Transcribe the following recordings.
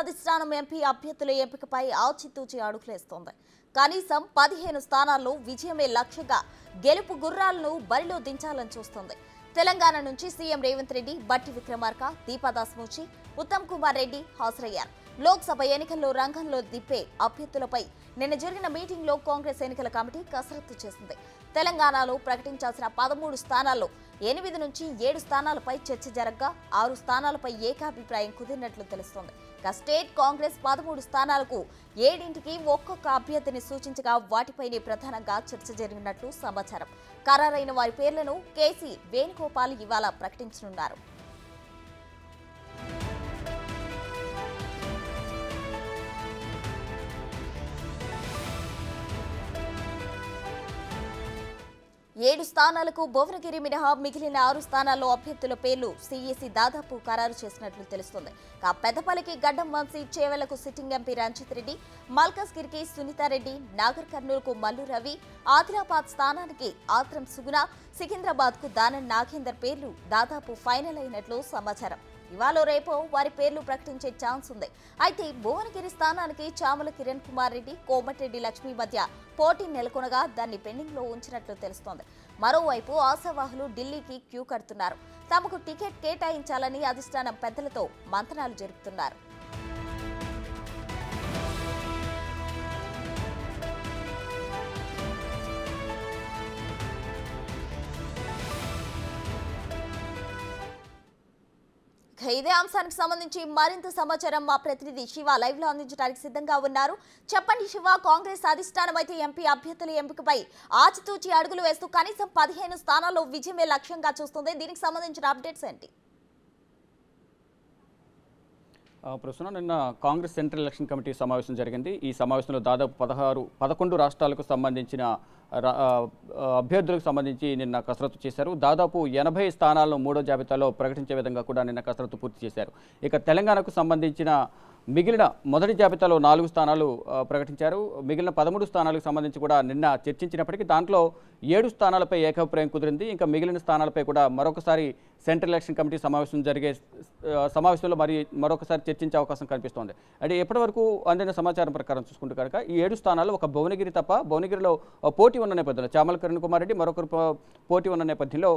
అధిష్టానం ఎంపీ అభ్యర్థుల ఎంపికపై ఆచితూచి అడుగులేస్తోంది. కనీసం 15 స్థానాల్లో విజయమే లక్ష్యంగా గెలుపు గుర్రాలను బరిలో దించాలని చూస్తోంది. తెలంగాణ నుంచి సీఎం రేవంత్ రెడ్డి, బట్టి విక్రమార్క, దీపాదాస్ మూచి, ఉత్తమ్ కుమార్ రెడ్డి హాజరయ్యారు. లోక్సభ ఎన్నికల్లో రంగంలో దిప్పే అభ్యర్థులపై నిన్న జరిగిన మీటింగ్లో కాంగ్రెస్ ఎన్నికల కమిటీ కసరత్తు చేసింది. తెలంగాణలో ప్రకటించాల్సిన 13 స్థానాల్లో 8 నుంచి 7 స్థానాలపై చర్చ జరగగా 6 స్థానాలపై ఏకాభిప్రాయం కుదిరినట్లు తెలుస్తోంది. స్టేట్ కాంగ్రెస్ 13 స్థానాలకు 7ంటికి ఒక్కొక్క అభ్యర్థిని సూచించగా వాటిపైనే ప్రధానంగా చర్చ జరిగినట్లు సమాచారం. ఖరారైన వారి పేర్లను కేసీ వేణుగోపాల్ ఇవాళ ప్రకటించనున్నారు. ఏడు స్థానాలకు భువనగిరి మినహా మిగిలిన 6 స్థానాల్లో అభ్యర్థుల పేర్లు సీఈసీ దాదాపు ఖరారు చేసినట్లు తెలుస్తోంది. పెద్దపల్లికి గడ్డం వంశీ, చేవెళ్లకు సిట్టింగ్ ఎంపీ రంజిత్ రెడ్డి, మల్కాజ్గిరికి సునీతారెడ్డి, నాగర్ కర్నూలుకు మల్లు రవి, ఆదిలాబాద్ స్థానానికి ఆత్రం సుగుణ, సికింద్రాబాద్కు దానం నాగేందర్ పేర్లు దాదాపు ఫైనల్ అయినట్లు సమాచారం. ఇవాళ రేపో వారి పేర్లు ప్రకటించే ఛాన్స్ ఉంది. అయితే భువనగిరి స్థానానికి చామల కిరణ్ కుమార్ రెడ్డి, కోమటిరెడ్డి లక్ష్మి మధ్య పోటీ నెలకొనగా దాన్ని పెండింగ్ లో ఉంచినట్లు తెలుస్తోంది. మరోవైపు ఆశావాహులు ఢిల్లీకి క్యూ కడుతున్నారు. తమకు టికెట్ కేటాయించాలని అధిష్టానం పెద్దలతో మంతనాలు జరుపుతున్నారు. ఇదే అంశానికి సంబంధించి మరింత సమాచారం మా ప్రతినిధి శివ లైవ్ లో అందించడానికి సిద్ధంగా ఉన్నారు. చెప్పండి శివ, కాంగ్రెస్ అధిష్టానం అయితే ఎంపీ అభ్యర్థుల ఎంపికపై ఆచితూచి అడుగులు వేస్తూ కనీసం 15 స్థానాల్లో విజయమే లక్ష్యంగా చూస్తుంది. దీనికి సంబంధించిన అప్డేట్స్ ఏంటి? ప్రస్తుతం నిన్న కాంగ్రెస్ సెంట్రల్ ఎలక్షన్ కమిటీ సమావేశం జరిగింది. ఈ సమావేశంలో దాదాపు 11 రాష్ట్రాలకు సంబంధించిన అభ్యర్థులకు సంబంధించి నిన్న కసరత్తు చేశారు. దాదాపు 80 స్థానాలను 3వ జాబితాలో ప్రకటించే విధంగా కూడా నిన్న కసరత్తు పూర్తి చేశారు. ఇక తెలంగాణకు సంబంధించిన మిగిలిన మొదటి జాబితాలో 4 స్థానాలు ప్రకటించారు. మిగిలిన 13 స్థానాలకు సంబంధించి కూడా నిన్న చర్చించినప్పటికీ దాంట్లో 7 స్థానాలపై ఏకాభిప్రాయం కుదిరింది. ఇంకా మిగిలిన స్థానాలపై కూడా మరొకసారి సెంట్రల్ ఎలక్షన్ కమిటీ సమావేశంలో మరొకసారి చర్చించే అవకాశం కనిపిస్తోంది. అంటే ఎప్పటివరకు అందిన సమాచారం ప్రకారం చూసుకుంటే కనుక ఈ 7 స్థానాల్లో ఒక భువనగిరి తప్ప, భువనగిరిలో పోటీ ఉన్న నేపథ్యంలో చామల కిరణ్ కుమార్ రెడ్డి మరొకరు పోటీ ఉన్న నేపథ్యంలో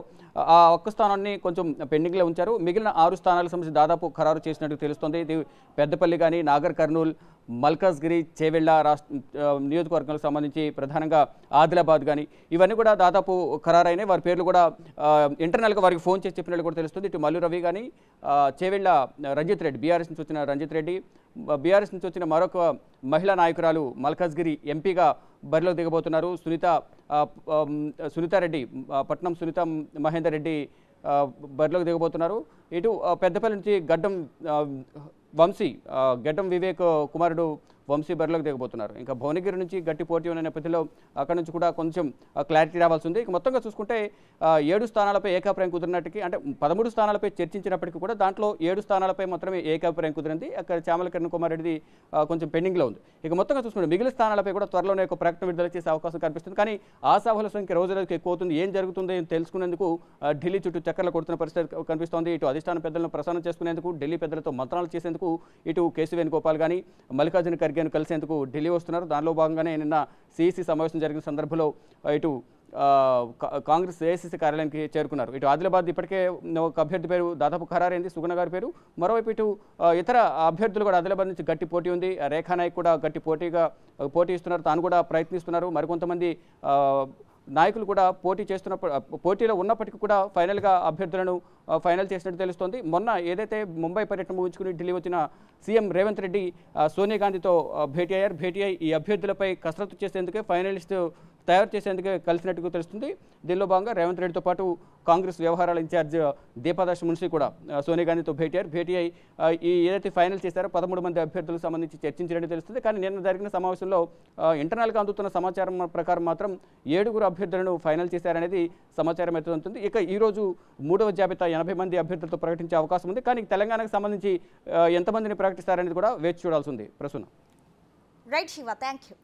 ఆ ఒక్క స్థానాన్ని కొంచెం పెండింగ్లో ఉంచారు. మిగిలిన 6 స్థానాలకు సంబంధించి దాదాపు ఖరారు చేసినట్టు తెలుస్తోంది. ఇది పెద్దపల్లి కానీ, నాగర్ కర్నూల్, మల్కాజ్గిరి, చేవెళ్ల నియోజకవర్గాలకు సంబంధించి ప్రధానంగా ఆదిలాబాద్ కానీ ఇవన్నీ కూడా దాదాపు ఖరారైనాయి. వారి పేర్లు కూడా ఇంటర్నల్గా వారికి ఫోన్ చేసి చెప్పినట్టు కూడా తెలుస్తుంది. ఇటు మల్లు రవి కానీ, చేవెళ్ల రంజిత్ రెడ్డి, బీఆర్ఎస్ నుంచి వచ్చిన రంజిత్ రెడ్డి, బీఆర్ఎస్ నుంచి వచ్చిన మరొక మహిళా నాయకురాలు మల్కాజ్గిరి ఎంపీగా బరిలో దిగబోతున్నారు. సునీతారెడ్డి, పట్నం సునీత మహేందర్ రెడ్డి బరిలోకి దిగబోతున్నారు. ఇటు పెద్దపల్లి నుంచి గడ్డం వివేక్ కుమారుడు వంశీ బరిలోకి దిగబోతున్నారు. ఇంకా భువనగిరి నుంచి గట్టి పోటీ ఉన్న నేపథ్యంలో అక్కడ నుంచి కూడా కొంచెం క్లారిటీ రావాల్సి ఉంది. ఇక మొత్తంగా చూసుకుంటే 7 స్థానాలపై ఏకాభిప్రాయం కుదిరినట్టుకి, అంటే 13 స్థానాలపై చర్చించినప్పటికీ కూడా దాంట్లో 7 స్థానాలపై మాత్రమే ఏకాభిప్రాయం కుదిరింది. అక్కడ చామల కిరణ్ కుమార్ రెడ్డిది కొంచెం పెండింగ్లో ఉంది. ఇక మొత్తంగా చూసుకుంటే మిగిలిన స్థానాలపై కూడా త్వరలోనే ఒక ప్రకటన విడుదల చేసే అవకాశం కనిపిస్తుంది. కానీ ఆశావాహుల సంఖ్య రోజు రోజుకి ఎక్కువ అవుతుంది. ఏం జరుగుతుందో తెలుసుకునేందుకు ఢిల్లీ చుట్టూ చక్కర్లు కొడుతున్న పరిస్థితి కనిపిస్తోంది. ఇటు అధిష్టాన పెద్దలను ప్రసారం చేసుకునేందుకు, ఢిల్లీ పెద్దలతో మంత్రాలు చేసేందుకు ఇటు కేసీ వేణుగోపాల్ కానీ, మల్లికార్జున ఖర్గేను కలిసేందుకు ఢిల్లీ వస్తున్నారు. దానిలో భాగంగానే నిన్న సిఈసి సమావేశం జరిగిన సందర్భంలో ఇటు కాంగ్రెస్ ఏఐసీసీ కార్యాలయానికి చేరుకున్నారు. ఇటు ఆదిలాబాద్ ఇప్పటికే ఒక అభ్యర్థి పేరు దాదాపు ఖరారైంది, సుగుణ గారి పేరు. మరోవైపు ఇటు ఇతర అభ్యర్థులు కూడా ఆదిలాబాద్ నుంచి గట్టి పోటీ ఉంది. రేఖా నాయక్ కూడా గట్టి పోటీ ఇస్తున్నారు, తాను కూడా ప్రయత్నిస్తున్నారు. మరికొంతమంది నాయకులు కూడా పోటీలో ఉన్నప్పటికీ కూడా ఫైనల్గా అభ్యర్థులను ఫైనల్ చేసినట్టు తెలుస్తోంది. మొన్న ఏదైతే ముంబై పర్యటన ముగించుకుని ఢిల్లీ వచ్చిన సీఎం రేవంత్ రెడ్డి సోనియా గాంధీతో భేటీ అయ్యి ఈ అభ్యర్థులపై కసరత్తు చేసేందుకే, ఫైనలిస్ట్ తయారు చేసేందుకే కలిసినట్టుగా తెలుస్తుంది. దీనిలో భాగంగా రేవంత్ రెడ్డితో పాటు కాంగ్రెస్ వ్యవహారాల ఇన్ఛార్జ్ దీపాదాస్ మున్షి కూడా సోనియా గాంధీతో భేటీ అయ్యి ఈ ఏదైతే ఫైనల్ చేశారో 13 మంది అభ్యర్థులకు సంబంధించి చర్చించినట్టు తెలుస్తుంది. కానీ నిన్న జరిగిన సమావేశంలో ఇంటర్నల్గా అందుతున్న సమాచారం ప్రకారం మాత్రం 7 అభ్యర్థులను ఫైనల్ చేశారనేది సమాచారం అయితే ఉంటుంది. ఇక ఈరోజు 3వ జాబితా 80 మంది అభ్యర్థులతో ప్రకటించే అవకాశం ఉంది. కానీ తెలంగాణకు సంబంధించి ఎంతమందిని ప్రకటిస్తారనేది కూడా వేచి చూడాల్సి ఉంది. Prasanna. Right Shiva, thank you.